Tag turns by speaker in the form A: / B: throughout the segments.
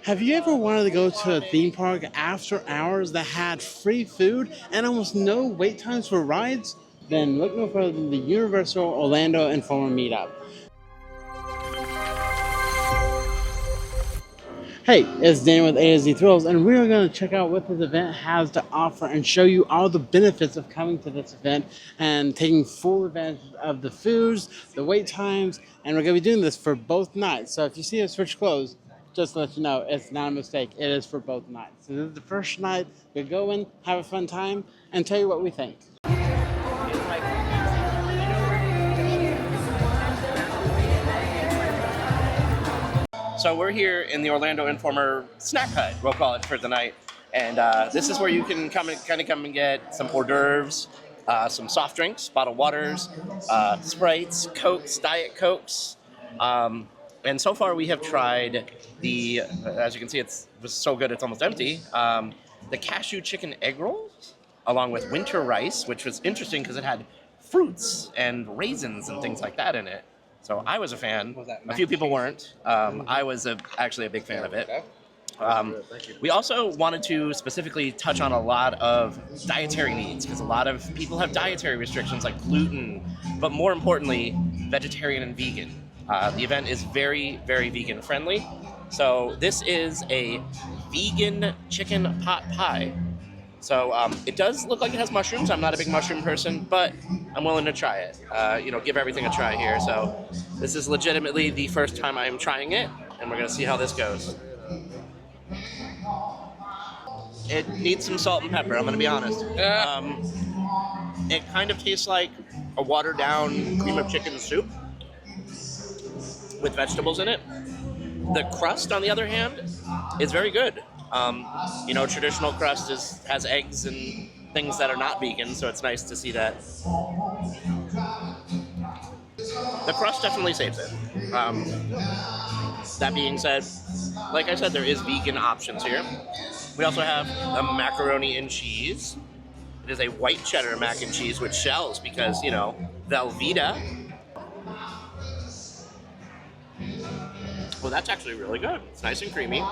A: Have you ever wanted to go to a theme park after hours that had free food and almost no wait times for rides? Then look no further than the Universal Orlando Informer Meetup. Hey, it's Dan with A to Z Thrills, and we're going to check out what this event has to offer and show you all the benefits of coming to this event and taking full advantage of the foods, the wait times, and we're going to be doing this for both nights. So if you see us switch clothes, just to let you know, it's not a mistake. It is for both nights. So this is the first night. We go in, have a fun time, and tell you what we think.
B: So we're here in the Orlando Informer Snack Hut, we'll call it, for the night. And this is where you can come and get some hors d'oeuvres, some soft drinks, bottled waters, Sprites, Cokes, Diet Cokes. And so far we have tried the, as you can see, it was so good it's almost empty, the cashew chicken egg rolls, along with winter rice, which was interesting because it had fruits and raisins and things like that in it. So I was a fan. A few people weren't. I was actually a big fan of it. We also wanted to specifically touch on a lot of dietary needs because a lot of people have dietary restrictions like gluten, but more importantly, vegetarian and vegan. The event is very, very vegan friendly. So this is a vegan chicken pot pie. So it does look like it has mushrooms. I'm not a big mushroom person, but I'm willing to try it. Give everything a try here. So this is legitimately the first time I am trying it, and we're gonna see how this goes. It needs some salt and pepper, I'm gonna be honest. It kind of tastes like a watered down cream of chicken soup with vegetables in it. The crust, on the other hand, is very good. Traditional crust has eggs and things that are not vegan, so it's nice to see that. The crust definitely saves it. That being said, like I said, there is vegan options here. We also have a macaroni and cheese. It is a white cheddar mac and cheese with shells because, Velveeta. Well, that's actually really good. It's nice and creamy.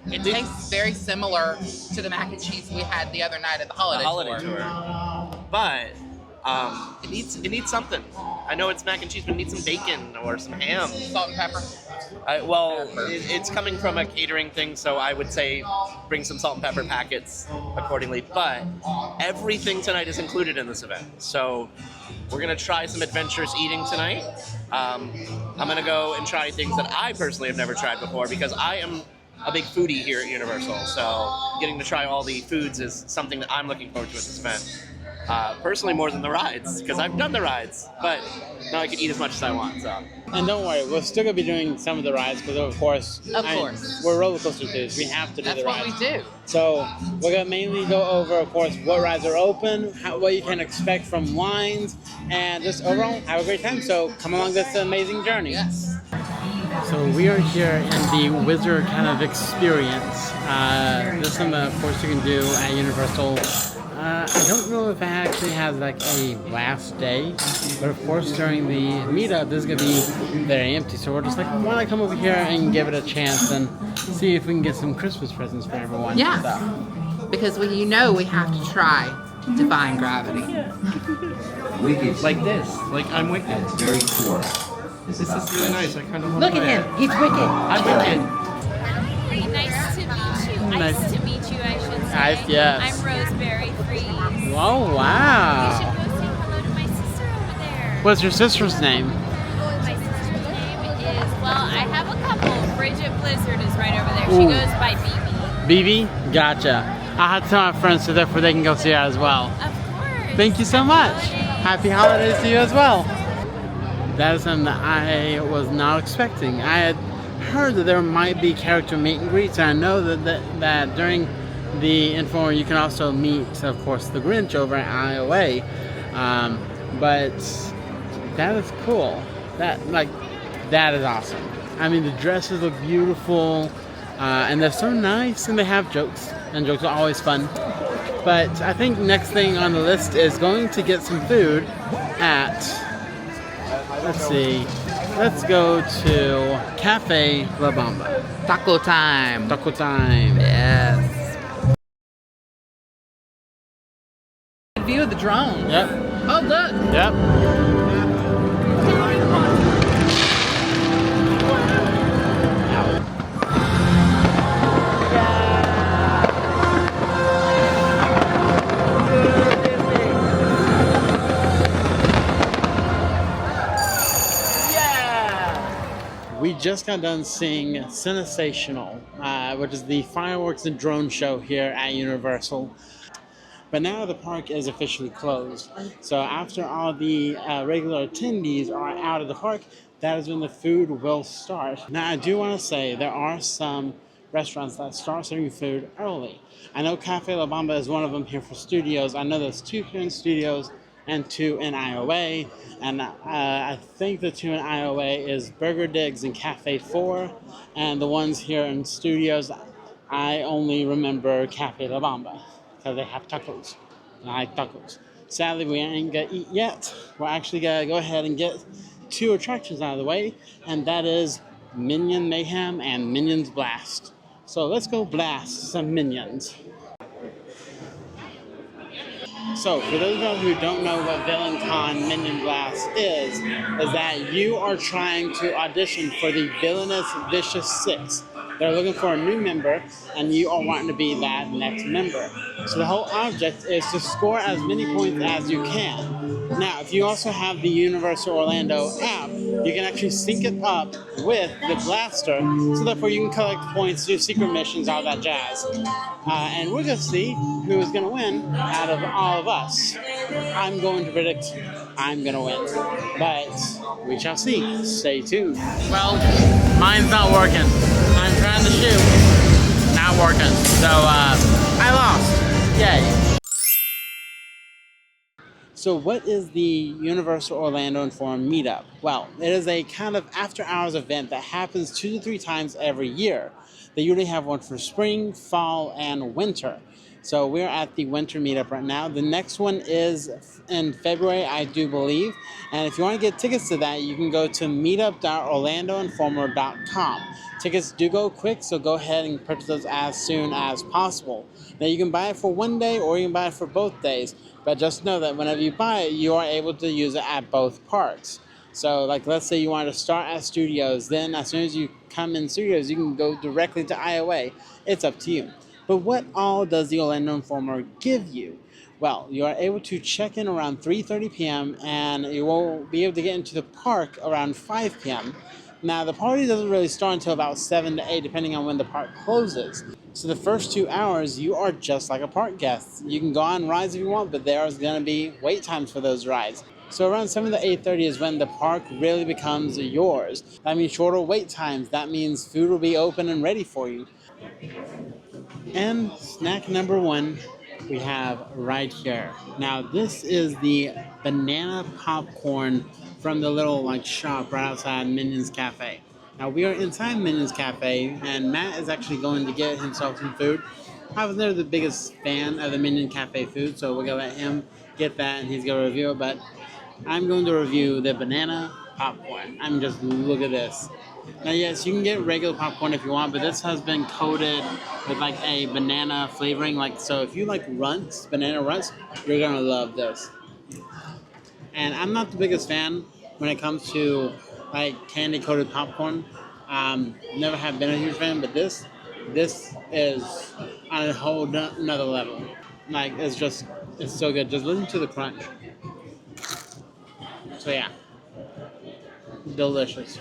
C: It tastes very similar to the mac and cheese we had the other night at the holiday tour.
B: But it needs something. I know it's mac and cheese, but it needs some bacon or some ham.
C: Salt and pepper.
B: It's coming from a catering thing, so I would say bring some salt and pepper packets accordingly. But everything tonight is included in this event. So we're going to try some adventurous eating tonight. I'm going to go and try things that I personally have never tried before because I am a big foodie here at Universal, so getting to try all the foods is something that I'm looking forward to at this event. Personally, more than the rides, because I've done the rides, but now I can eat as much as I want. So.
A: And don't worry, we're still going to be doing some of the rides because, of course, we're roller coaster enthusiasts. We have to do the rides.
C: That's what we do.
A: So we're going to mainly go over, of course, what rides are open, what you can expect from lines, and just overall have a great time. So come along this amazing journey.
C: Yes.
A: So we are here in the Wizard kind of experience. This is something, of course, you can do at Universal. I don't know if it actually has like a last day, but of course during the meetup this is going to be very empty. So we're just like, why not come over here and give it a chance and see if we can get some Christmas presents for everyone.
C: Yeah, because we have to try Defying Gravity.
B: Like this, like I'm Wicked.
D: Very poor.
B: This is really nice. I kind of
C: Look at him. He's wicked.
B: I'm Wicked.
E: Hi, nice to meet you. Nice to meet you, I should say.
A: Nice, yes.
E: I'm Rosemary Freeze.
A: Oh, wow.
E: You should go say hello to my sister over there.
A: What's your sister's name?
E: My sister's name is, I have a couple. Bridget Blizzard is right over there. She goes by BB.
A: BB? Gotcha. I'll have to tell my friends so therefore they can go see her as well.
E: Of course.
A: Thank you so much. Happy holidays to you as well. That is something that I was not expecting. I had heard that there might be character meet and greets, and I know that during the Informer you can also meet, of course, the Grinch over at IOA. But that is cool. That is awesome. I mean, the dresses look beautiful, and they're so nice, and they have jokes, and jokes are always fun. But I think next thing on the list is going to get some food at, let's see, let's go to Cafe La Bamba.
C: Taco time.
A: Taco time.
C: Yes. View of the drone.
A: Yep.
C: Oh, look.
A: Yep. We just got done seeing Sensational, which is the fireworks and drone show here at Universal. But now the park is officially closed. So after all the regular attendees are out of the park, that is when the food will start. Now I do want to say there are some restaurants that start serving food early. I know Cafe La Bamba is one of them here for Studios. I know there's 2 here in Studios and 2 in IOA. And I think the 2 in IOA is Burger Digs and Cafe 4. And the ones here in Studios, I only remember Cafe La Bamba because they have tacos. And I like tacos. Sadly, we ain't gonna eat yet. We're actually gonna go ahead and get 2 attractions out of the way, and that is Minion Mayhem and Minions Blast. So let's go blast some minions. So, for those of you who don't know what Villain Con Minion Blast is that you are trying to audition for the Villainous Vicious Six. They're looking for a new member, and you are wanting to be that next member. So the whole object is to score as many points as you can. Now, if you also have the Universal Orlando app, you can actually sync it up with the blaster, so therefore you can collect points, do secret missions, all that jazz. And we're going to see who is going to win out of all of us. I'm going to predict I'm going to win, but we shall see. Stay tuned. Well, mine's not working. I'm trying to shoot. Not working. So, I lost. Yay. So what is the Universal Orlando and Forum Meetup? Well, it is a kind of after-hours event that happens 2 to 3 times every year. They usually have one for spring, fall, and winter. So we're at the winter meetup right now. The next one is in February, I do believe. And if you want to get tickets to that, you can go to meetup.orlandoinformer.com. Tickets do go quick, so go ahead and purchase those as soon as possible. Now you can buy it for one day or you can buy it for both days. But just know that whenever you buy it, you are able to use it at both parks. So like let's say you want to start at Studios, then as soon as you come in Studios, you can go directly to IOA. It's up to you. But what all does the Orlando Informer give you? Well, you are able to check in around 3:30 p.m. and you will be able to get into the park around 5 p.m. Now, the party doesn't really start until about 7 to 8, depending on when the park closes. So the first 2 hours, you are just like a park guest. You can go on rides if you want, but there's going to be wait times for those rides. So around 7 to 8:30 is when the park really becomes yours. That means shorter wait times. That means food will be open and ready for you. And snack number 1, we have right here. Now this is the banana popcorn from the little shop right outside Minions Cafe. Now we are inside Minions Cafe and Matt is actually going to get himself some food. I was never the biggest fan of the Minion Cafe food, so we're gonna let him get that and he's gonna review it, but I'm going to review the banana popcorn. I mean, just look at this. Now, yes, you can get regular popcorn if you want, but this has been coated with a banana flavoring. So if you like runts, banana runts, you're gonna love this. And I'm not the biggest fan when it comes to candy coated popcorn. Never have been a huge fan, but this is on a whole another level. It's so good. Just listen to the crunch. So yeah, delicious.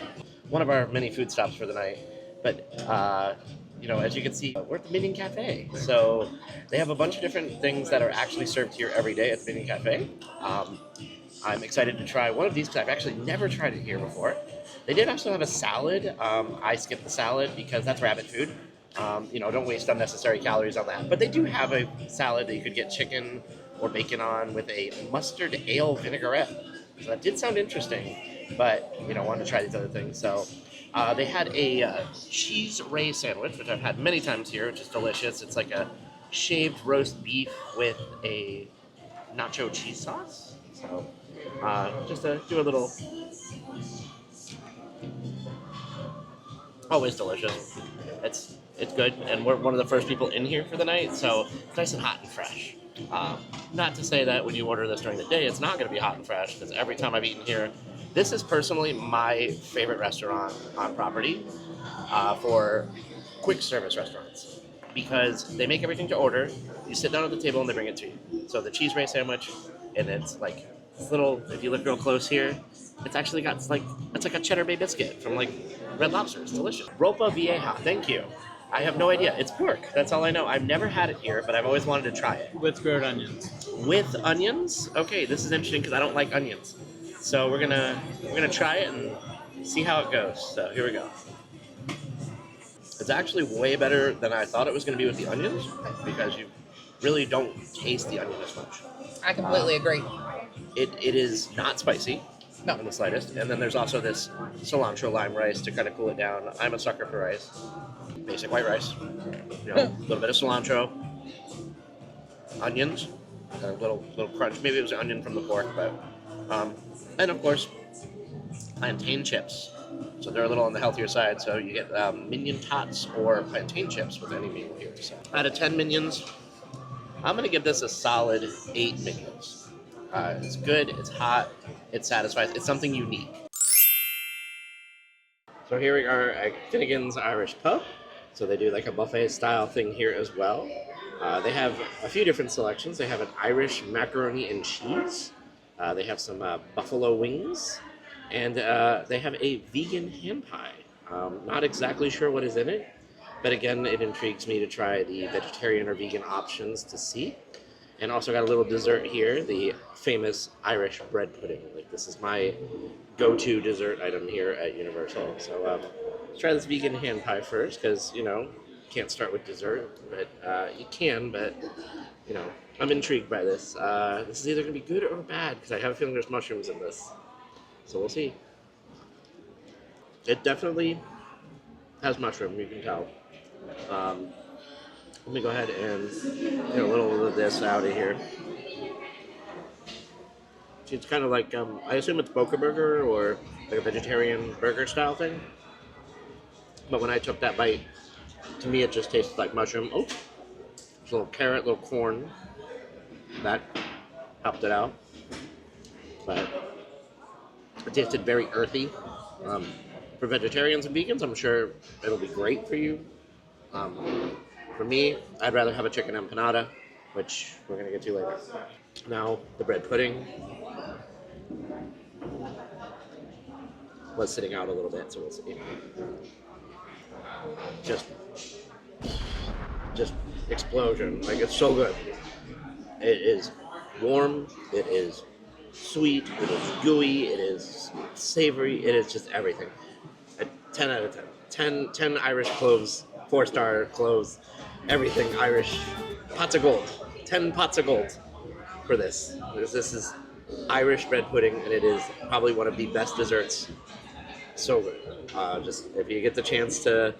B: One of our many food stops for the night, but as you can see, we're at the Minion Cafe. So they have a bunch of different things that are actually served here every day at the Minion Cafe. I'm excited to try one of these because I've actually never tried it here before. They did also have a salad. I skipped the salad because that's rabbit food. Don't waste unnecessary calories on that. But they do have a salad that you could get chicken or bacon on with a mustard ale vinaigrette. So that did sound interesting, but wanted to try these other things. So they had a cheese ray sandwich, which I've had many times here, which is delicious. It's like a shaved roast beef with a nacho cheese sauce. So just to do a little Always delicious. It's good, and we're one of the first people in here for the night, so it's nice and hot and fresh. Not to say that when you order this during the day, it's not going to be hot and fresh, because every time I've eaten here, this is personally my favorite restaurant on property for quick service restaurants, because they make everything to order. You sit down at the table and they bring it to you. So the cheese ray sandwich, and it's like this little. If you look real close here, it's actually got it's like a cheddar bay biscuit from like Red Lobster. It's delicious. Ropa vieja. Thank you. I have no idea. It's pork. That's all I know. I've never had it here, but I've always wanted to try it.
A: With grilled onions.
B: With onions? Okay, this is interesting because I don't like onions. So we're gonna try it and see how it goes. So here we go. It's actually way better than I thought it was going to be with the onions, because you really don't taste the onion as much.
C: I completely agree.
B: It is not spicy.
C: No.
B: In the slightest. And then there's also this cilantro lime rice to kind of cool it down. I'm a sucker for rice. Basic white rice. You know, a little bit of cilantro. Onions. A little crunch. Maybe it was onion from the pork, but and of course plantain chips. So they're a little on the healthier side. So you get minion tots or plantain chips with any meal here. So out of 10 minions, I'm gonna give this a solid 8 minions. It's good, it's hot, it satisfies, it's something unique. So here we are at Finnegan's Irish Pub. So they do like a buffet style thing here as well. They have a few different selections. They have an Irish macaroni and cheese. They have some buffalo wings. And they have a vegan ham pie. Not exactly sure what is in it, but again, it intrigues me to try the vegetarian or vegan options to see. And also got a little dessert here, the famous Irish bread pudding. Like, this is my go-to dessert item here at Universal. So let's try this vegan ham pie first, because, you know, can't start with dessert, but you can, but, you know, I'm intrigued by this. This is either going to be good or bad, because I have a feeling there's mushrooms in this. So we'll see. It definitely has mushroom, you can tell. Let me go ahead and get a little of this out of here. It's kind of like, I assume it's Boca Burger or like a vegetarian burger style thing. But when I took that bite, to me it just tasted like mushroom. Oh, there's a little carrot, little corn. That helped it out. But it tasted very earthy. For vegetarians and vegans, I'm sure it'll be great for you. For me, I'd rather have a chicken empanada, which we're going to get to later. Now, the bread pudding was sitting out a little bit, so we'll see. Just explosion. Like, it's so good. It is warm, it is sweet, it is gooey, it is savory, it is just everything. A 10 out of 10. 10 Irish cloves, 4-star cloves, everything Irish. Pots of gold. 10 pots of gold for this. This is Irish bread pudding, and it is probably one of the best desserts. So good. Just if you get the chance to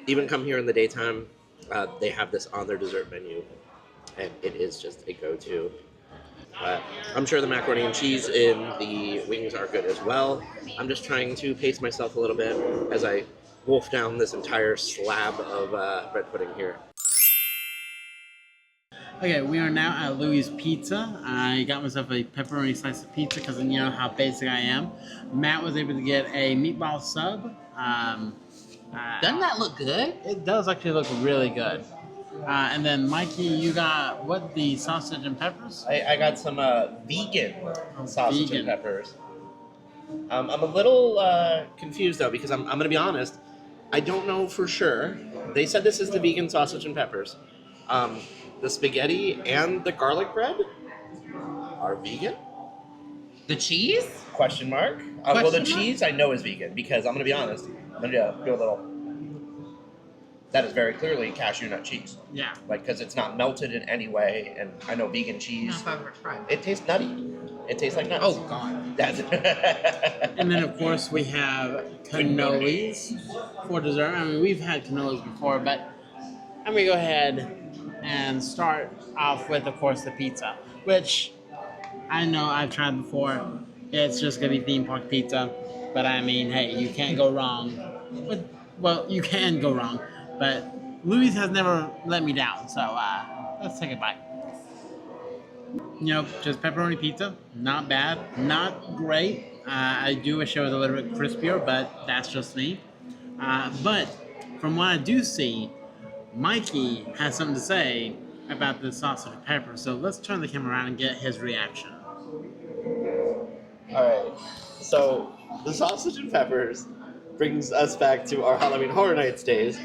B: even come here in the daytime, they have this on their dessert menu, and it is just a go-to. I'm sure the macaroni and cheese in the wings are good as well. I'm just trying to pace myself a little bit as I wolf down this entire slab of bread pudding here.
A: Okay, we are now at Louis Pizza. I got myself a pepperoni slice of pizza because you know how basic I am. Matt was able to get a meatball sub.
C: Doesn't that look good?
A: It does actually look really good. And then Mikey, you got what, the sausage and peppers?
B: I got some vegan sausage and peppers. I'm a little confused though, because I'm going to be honest. I don't know for sure. They said this is the vegan sausage and peppers. The spaghetti and the garlic bread are vegan?
C: The cheese?
B: Question mark. Well, the cheese I know is vegan, because I'm going to be honest. I'm going to do a little... That is very clearly cashew nut cheese.
A: Yeah.
B: Like, because it's not melted in any way, and I know vegan cheese.
C: I've ever tried.
B: It tastes nutty. It tastes like nuts.
C: Oh, God.
B: That's
A: And then, of course, we have cannolis for dessert. I mean, we've had cannolis before, but I'm going to go ahead and start off with, of course, the pizza, which I know I've tried before. It's just going to be theme park pizza, but I mean, hey, you can't go wrong with well, you can go wrong, but Louis has never let me down. So let's take a bite. Just pepperoni pizza. Not bad. Not great. I do wish it was a little bit crispier, but that's just me. But from what I do see, Mikey has something to say about the sausage and pepper. So let's turn the camera around and get his reaction.
B: All right. So the sausage and peppers brings us back to our Halloween Horror Nights days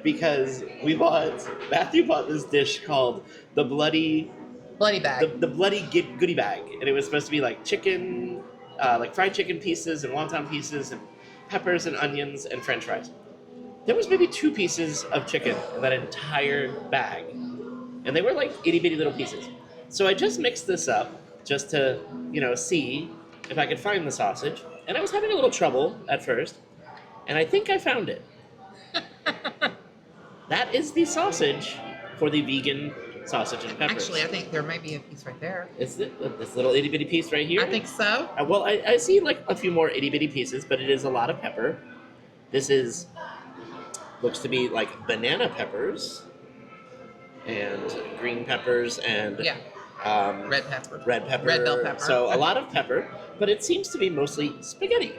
B: because Matthew bought this dish called the bloody
C: bag.
B: The bloody goodie bag, and it was supposed to be like chicken, like fried chicken pieces and wonton pieces and peppers and onions and French fries. There was maybe 2 pieces of chicken in that entire bag, and they were like itty bitty little pieces. So I just mixed this up just to see if I could find the sausage, and I was having a little trouble at first, and I think I found it. That is the sausage for the vegan sausage and peppers.
C: Actually, I think there may be a piece right there.
B: Is it this little itty bitty piece right here?
C: I think so.
B: Well, I see like a few more itty bitty pieces, but it is a lot of pepper. This looks to be like banana peppers and green peppers and
C: red pepper.
B: Red
C: bell pepper.
B: So a lot of pepper, but it seems to be mostly spaghetti.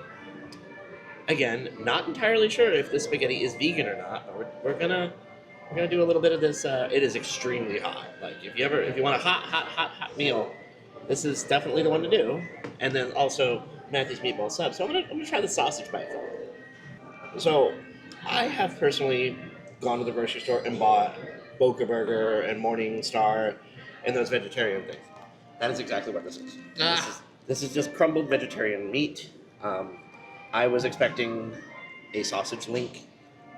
B: Again, not entirely sure if the spaghetti is vegan or not, but we're gonna do a little bit of this. It is extremely hot. Like if you want a hot meal, this is definitely the one to do. And then also Matthew's meatball sub. So I'm gonna try the sausage bite. So I have personally gone to the grocery store and bought Boca Burger and Morning Star and those vegetarian things. That is exactly what this is. This is just crumbled vegetarian meat. I was expecting a sausage link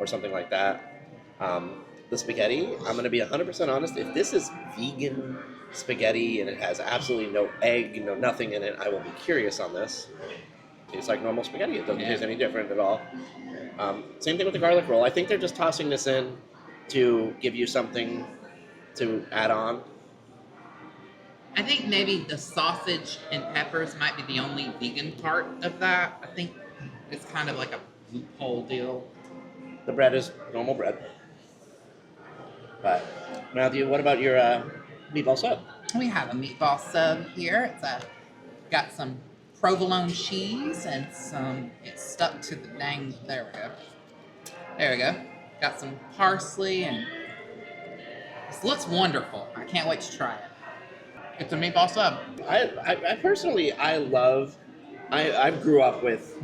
B: or something like that. The spaghetti, I'm going to be 100% honest, if this is vegan spaghetti and it has absolutely no egg, no nothing in it, I will be curious on this. It's like normal spaghetti. It doesn't taste any different at all. Same thing with the garlic roll. I think they're just tossing this in to give you something to add on.
C: I think maybe the sausage and peppers might be the only vegan part of that. I think it's kind of like a loophole deal.
B: The bread is normal bread. But Matthew, what about your meatball sub?
C: We have a meatball sub here. It's got some provolone cheese and it's stuck to the there we go. Got some parsley and this looks wonderful. I can't wait to try it. It's a meatball sub.
B: I personally, I grew up with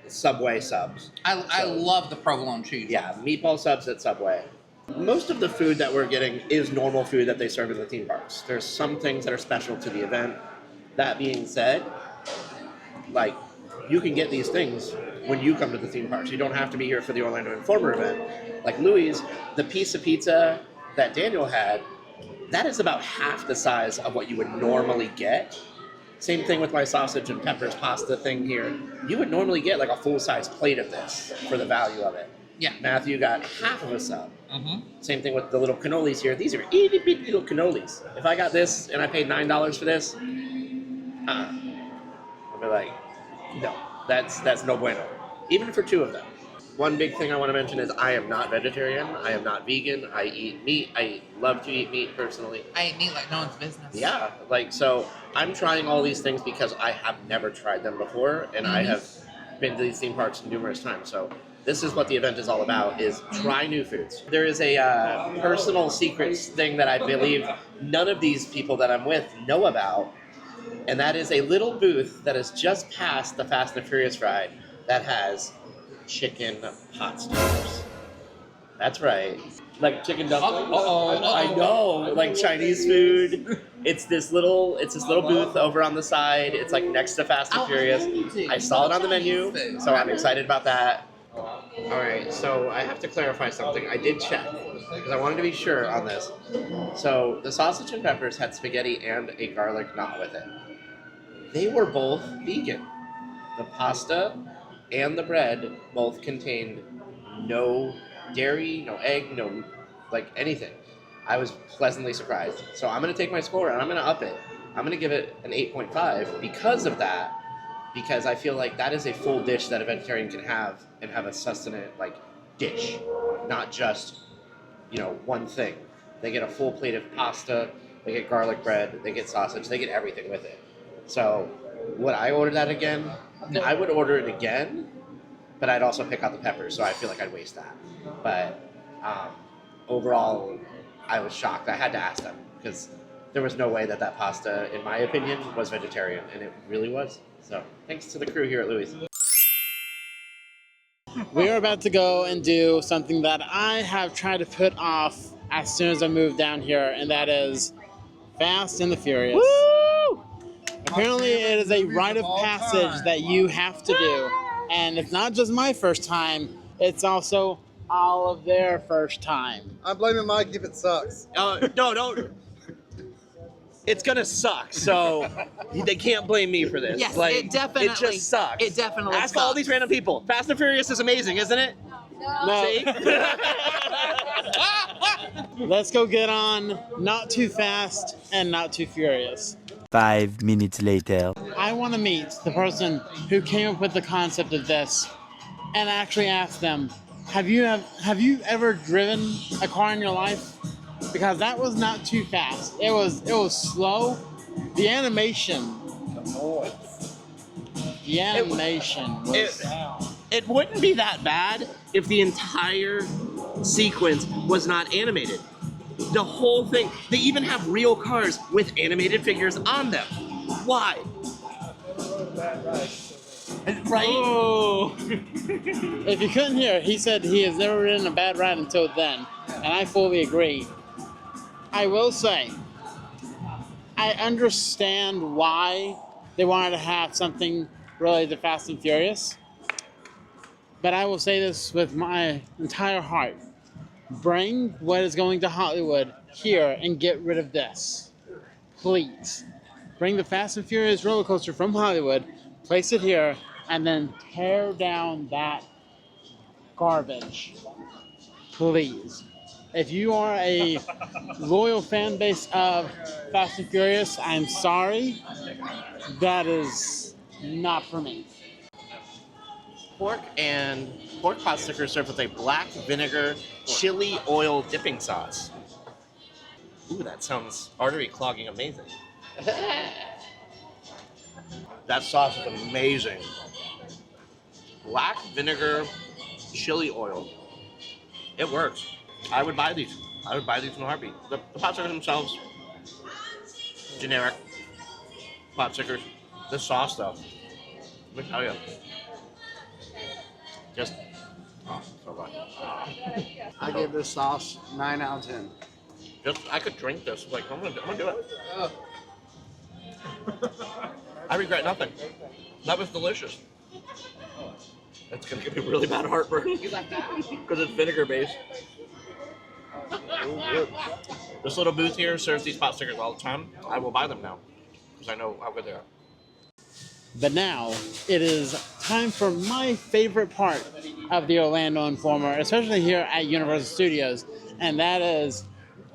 B: Subway subs.
C: I love the provolone cheese.
B: Yeah, meatball subs at Subway. Most of the food that we're getting is normal food that they serve in the theme parks. There's some things that are special to the event. That being said, like, you can get these things when you come to the theme parks. You don't have to be here for the Orlando Informer event. Like Louis, the piece of pizza that Daniel had, that is about half the size of what you would normally get. Same thing with my sausage and peppers pasta thing here. You would normally get like a full-size plate of this for the value of it.
C: Yeah.
B: Matthew got half of a sub.
C: Mm-hmm.
B: Same thing with the little cannolis here. These are itty-bitty little cannolis. If I got this and I paid $9 for this, I'd be like, no, that's no bueno. Even for 2 of them. One big thing I want to mention is I am not vegetarian. I am not vegan. I eat meat. I love to eat meat personally.
C: I eat meat like no one's business.
B: Yeah, so I'm trying all these things because I have never tried them before, and I have been to these theme parks numerous times. So this is what the event is all about, is try new foods. There is a personal secrets thing that I believe none of these people that I'm with know about, and that is a little booth that is just past the Fast and Furious ride that has chicken hot stars. That's right. Like chicken dumplings. I know. Like Chinese food. It's this little booth over on the side. It's like next to Fast and Furious. I saw it on the menu, so I'm excited about that. Alright, so I have to clarify something. I did check, because I wanted to be sure on this. So the sausage and peppers had spaghetti and a garlic knot with it. They were both vegan. The pasta and the bread both contained no dairy, no egg, no like anything. I was pleasantly surprised. So I'm going to take my score and I'm going to up it. I'm going to give it an 8.5 because of that. Because I feel like that is a full dish that a vegetarian can have and have a sustenance, like dish, not just, one thing. They get a full plate of pasta, they get garlic bread, they get sausage, they get everything with it. So, would I order that again?
C: No.
B: I would order it again, but I'd also pick out the peppers, so I feel like I'd waste that. But overall, I was shocked. I had to ask them because there was no way that pasta, in my opinion, was vegetarian, and it really was. So, thanks to the crew here at Louis.
A: We are about to go and do something that I have tried to put off as soon as I moved down here, and that is Fast and the Furious.
B: Woo!
A: Apparently, it is a rite of passage that you have to do, and it's not just my first time; it's also all of their first time.
D: I'm blaming Mike if it sucks.
B: No, don't. It's gonna suck, so they can't blame me for this.
C: Yes, it definitely.
B: It just sucks.
C: It definitely.
B: Ask
C: sucks.
B: all these random people. Fast and Furious is amazing, isn't it?
A: No.
B: See?
A: Let's go get on Not Too Fast and Not Too Furious.
F: 5 minutes later.
A: I want to meet the person who came up with the concept of this and actually ask them, have you ever driven a car in your life? Because that was not too fast. It was slow. The animation was
B: It wouldn't be that bad if the entire sequence was not animated. The whole thing. They even have real cars with animated figures on them. Why? Right?
A: Oh. If you couldn't hear, he said he has never ridden a bad ride until then, and I fully agree. I will say, I understand why they wanted to have something related to Fast and Furious, but I will say this with my entire heart. Bring what is going to Hollywood here and get rid of this. Please. Bring the Fast and Furious roller coaster from Hollywood, place it here, and then tear down that garbage. Please. If you are a loyal fan base of Fast and Furious, I'm sorry. That is not for me.
B: Pork and pork pot stickers served with a black vinegar chili oil dipping sauce. Ooh, that sounds artery clogging amazing. That sauce is amazing. Black vinegar chili oil. It works. I would buy these. I would buy these in a heartbeat. The pot stickers themselves, generic pot stickers. This sauce, though, let me tell you, just so good.
D: I give this sauce 9 out of 10.
B: I could drink this. Like I'm gonna do it. I regret nothing. That was delicious. That's gonna give me really bad heartburn because it's vinegar based. This little booth here serves these pot stickers all the time. I will buy them now because I know how good they are.
A: But now, it is time for my favorite part of the Orlando Informer, especially here at Universal Studios, and that is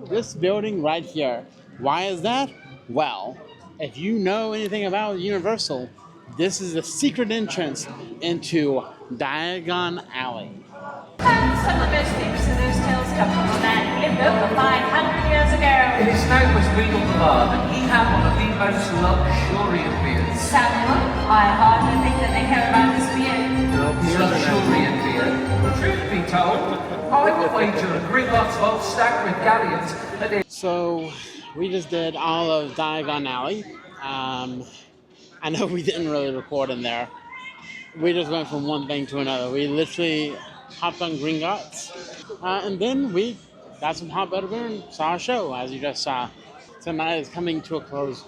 A: this building right here. Why is that? Well, if you know anything about Universal, this is the secret entrance into Diagon Alley.
G: Some of the most famous of those tales come from a man who lived over 500 years ago.
H: His name was Regal Blood, and he had one of the most luxuriant beards.
G: Samuel, I hardly think that they care about this beard.
H: Luxuriant beard. Truth be told, I would wager a great lots of stacked with galleons that they...
A: So, we just did all of Diagon Alley. I know we didn't really record in there. We just went from one thing to another. We literally hopped on Gringotts, and then we got some hot butter beer and saw a show, as you just saw. Tonight is coming to a close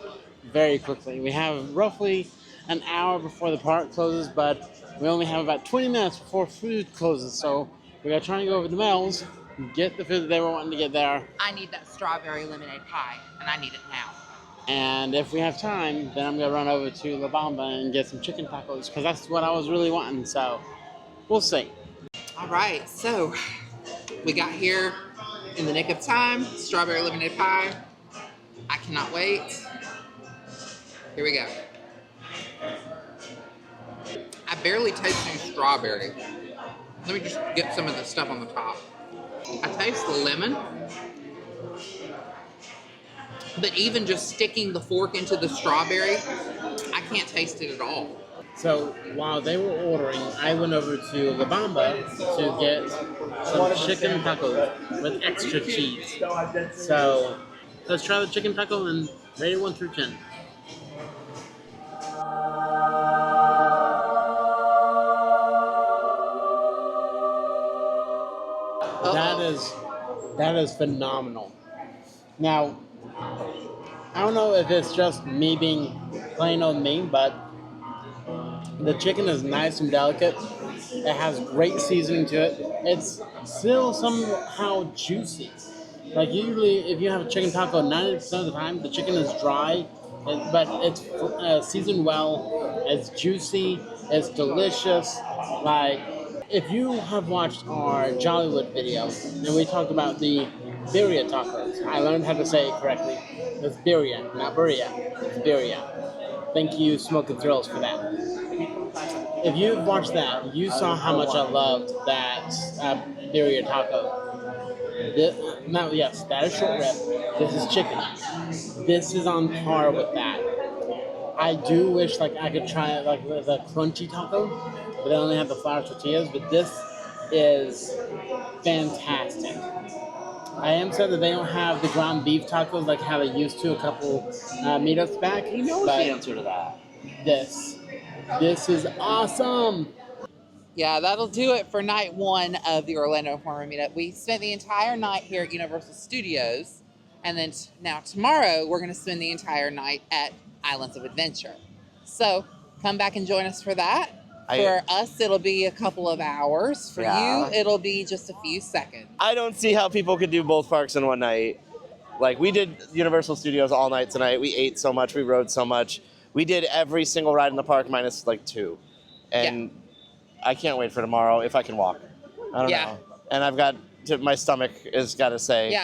A: very quickly. We have roughly an hour before the park closes, but we only have about 20 minutes before food closes, so we gotta try and go over to Mel's, get the food that they were wanting to get there.
C: I need that strawberry lemonade pie, and I need it now.
A: And if we have time, then I'm gonna run over to La Bamba and get some chicken tacos, because that's what I was really wanting, so we'll see.
C: All right, so we got here in the nick of time. Strawberry lemonade pie. I cannot wait. Here we go. I barely taste any strawberry. Let me just get some of the stuff on the top. I taste the lemon. But even just sticking the fork into the strawberry, I can't taste it at all.
A: So while they were ordering, I went over to La Bamba to get some chicken tacos with extra cheese. So let's try the chicken taco and rate it 1 through 10. That is phenomenal. Now, I don't know if it's just me being plain old me, but the chicken is nice and delicate. It has great seasoning to it. It's still somehow juicy. Like usually, if you have a chicken taco, 90% of the time the chicken is dry, but it's seasoned well. It's juicy. It's delicious. Like if you have watched our Jollywood video and we talked about the birria tacos, I learned how to say it correctly. It's birria, not burria. It's birria. Thank you, Smoke and Thrills, for that. If you've watched that, you saw how much I loved that birria taco. Yes, that is short rib. This is chicken. This is on par with that. I do wish like I could try it like with a crunchy taco, but they only have the flour tortillas. But this is fantastic. I am sad that they don't have the ground beef tacos like how they used to a couple meetups back.
B: He knows the answer to that.
A: This is awesome.
C: Yeah, that'll do it for night 1 of the Orlando Informer Meetup. We spent the entire night here at Universal Studios, and then now tomorrow we're going to spend the entire night at Islands of Adventure. So come back and join us for that. For us, it'll be a couple of hours. For you, it'll be just a few seconds.
B: I don't see how people could do both parks in one night. Like, we did Universal Studios all night tonight. We ate so much. We rode so much. We did every single ride in the park minus, like, 2. And I can't wait for tomorrow if I can walk. I don't know. And I've got my stomach has got to say,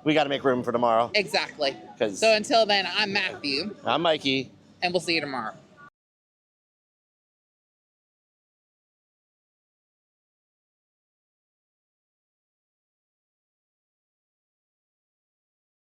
B: we got to make room for tomorrow.
C: Exactly. So until then, I'm Matthew.
B: I'm Mikey.
C: And we'll see you tomorrow.